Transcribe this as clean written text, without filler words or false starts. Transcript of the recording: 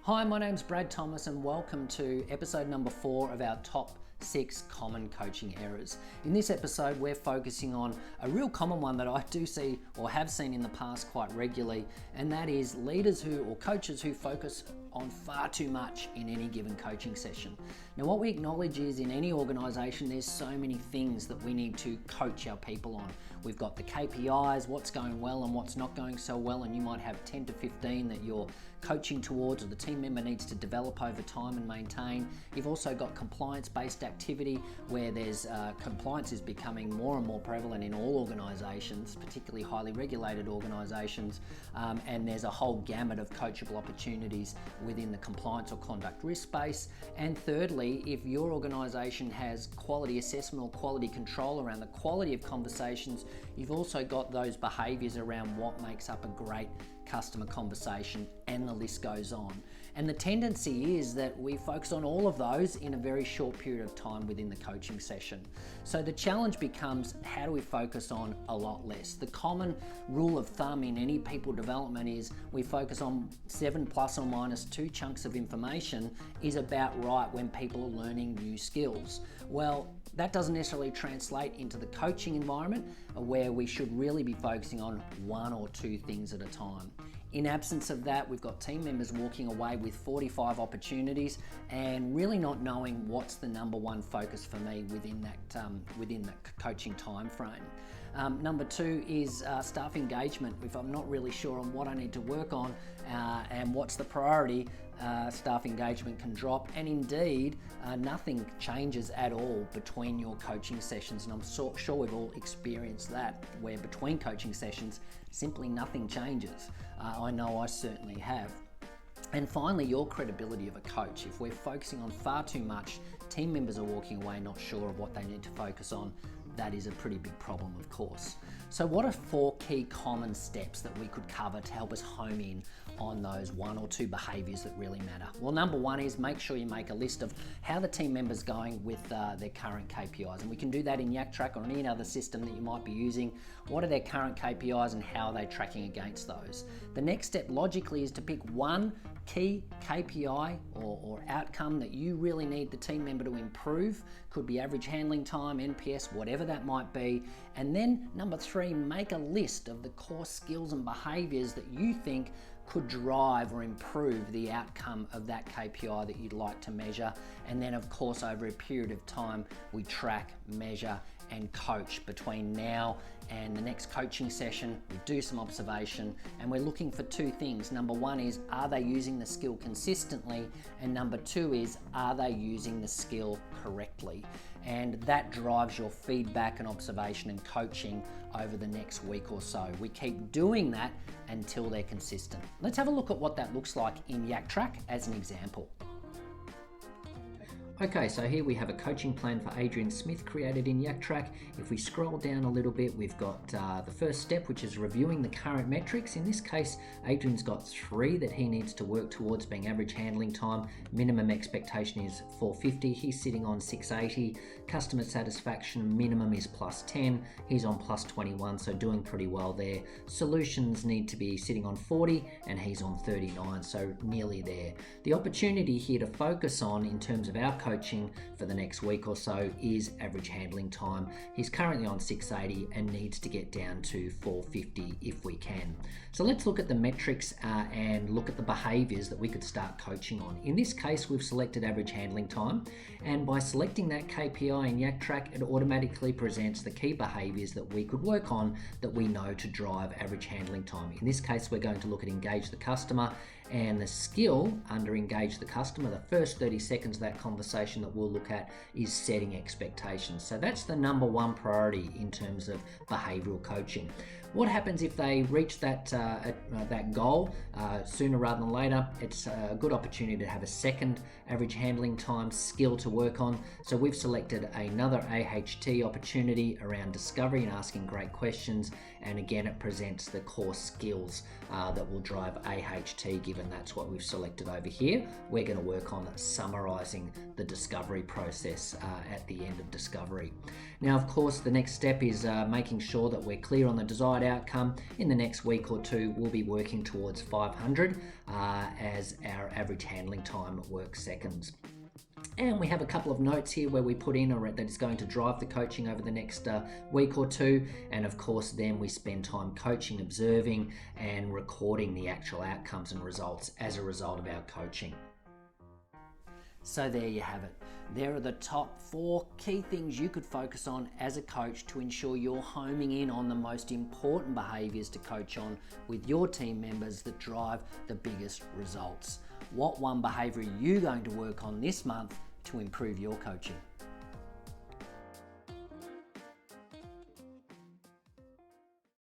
Hi, my name's Brad Thomas and welcome to episode number 4 of our top 6 common coaching errors. In this episode, we're focusing on a real common one that I do see or have seen in the past quite regularly, and that is leaders or coaches who focus on far too much in any given coaching session. Now, what we acknowledge is in any organisation, there's so many things that we need to coach our people on. We've got the KPIs, what's going well and what's not going so well, and you might have 10 to 15 that you're coaching towards or the team member needs to develop over time and maintain. You've also got compliance-based activity where there's compliance is becoming more and more prevalent in all organisations, particularly highly regulated organisations, and there's a whole gamut of coachable opportunities within the compliance or conduct risk space. And thirdly, if your organisation has quality assessment or quality control around the quality of conversations, you've also got those behaviours around what makes up a great customer conversation, and the list goes on. And the tendency is that we focus on all of those in a very short period of time within the coaching session. So the challenge becomes, how do we focus on a lot less? The common rule of thumb in any people development is we focus on 7 plus or minus 2 chunks of information is about right when people are learning new skills. Well, that doesn't necessarily translate into the coaching environment where we should really be focusing on 1 or 2 things at a time. In absence of that, we've got team members walking away with 45 opportunities and really not knowing what's the number one focus for me within that coaching time frame. Number 2 is staff engagement. If I'm not really sure on what I need to work on and what's the priority, staff engagement can drop, and indeed nothing changes at all between your coaching sessions, and I'm sure we've all experienced that, where between coaching sessions simply nothing changes. I know I certainly have. And finally, your credibility of a coach. If we're focusing on far too much, team members are walking away not sure of what they need to focus on, that is a pretty big problem, of course. So what are 4 key common steps that we could cover to help us home in on those 1 or 2 behaviours that really matter? Well, number 1 is make sure you make a list of how the team member's going with their current KPIs. And we can do that in YakTrak or any other system that you might be using. What are their current KPIs and how are they tracking against those? The next step logically is to pick one key KPI or outcome that you really need the team member to improve. Could be average handling time, NPS, whatever that might be. And then number 3, make a list of the core skills and behaviours that you think could drive or improve the outcome of that KPI that you'd like to measure. And then of course, over a period of time, we track, measure and coach between now and the next coaching session. We do some observation and we're looking for 2 things. Number 1 is, are they using the skill consistently? And number 2 is, are they using the skill correctly? And that drives your feedback and observation and coaching over the next week or so. We keep doing that until they're consistent. Let's have a look at what that looks like in YakTrak as an example. Okay, so here we have a coaching plan for Adrian Smith created in YakTrak. If we scroll down a little bit, we've got the first step, which is reviewing the current metrics. In this case, Adrian's got 3 that he needs to work towards, being average handling time. Minimum expectation is 450. He's sitting on 680. Customer satisfaction minimum is +10. He's on +21, so doing pretty well there. Solutions need to be sitting on 40 and he's on 39, so nearly there. The opportunity here to focus on in terms of our coaching for the next week or so is average handling time. He's currently on 680 and needs to get down to 450 if we can. So let's look at the metrics and look at the behaviours that we could start coaching on. In this case, we've selected average handling time, and by selecting that KPI in YakTrak, it automatically presents the key behaviours that we could work on that we know to drive average handling time. In this case, we're going to look at engage the customer, and the skill under engage the customer, the first 30 seconds of that conversation that we'll look at is setting expectations. So that's the number 1 priority in terms of behavioural coaching. What happens if they reach that goal sooner rather than later? It's a good opportunity to have a second average handling time skill to work on. So we've selected another AHT opportunity around discovery and asking great questions. And again, it presents the core skills that will drive AHT, given that's what we've selected over here. We're going to work on summarising the discovery process at the end of discovery. Now, of course, the next step is making sure that we're clear on the desired desired outcome. In the next week or two, we'll be working towards 500 as our average handling time at work seconds. And we have a couple of notes here where we put in that is going to drive the coaching over the next week or two. And of course, then we spend time coaching, observing, and recording the actual outcomes and results as a result of our coaching. So there you have it. There are the top 4 key things you could focus on as a coach to ensure you're homing in on the most important behaviours to coach on with your team members that drive the biggest results. What one behaviour are you going to work on this month to improve your coaching?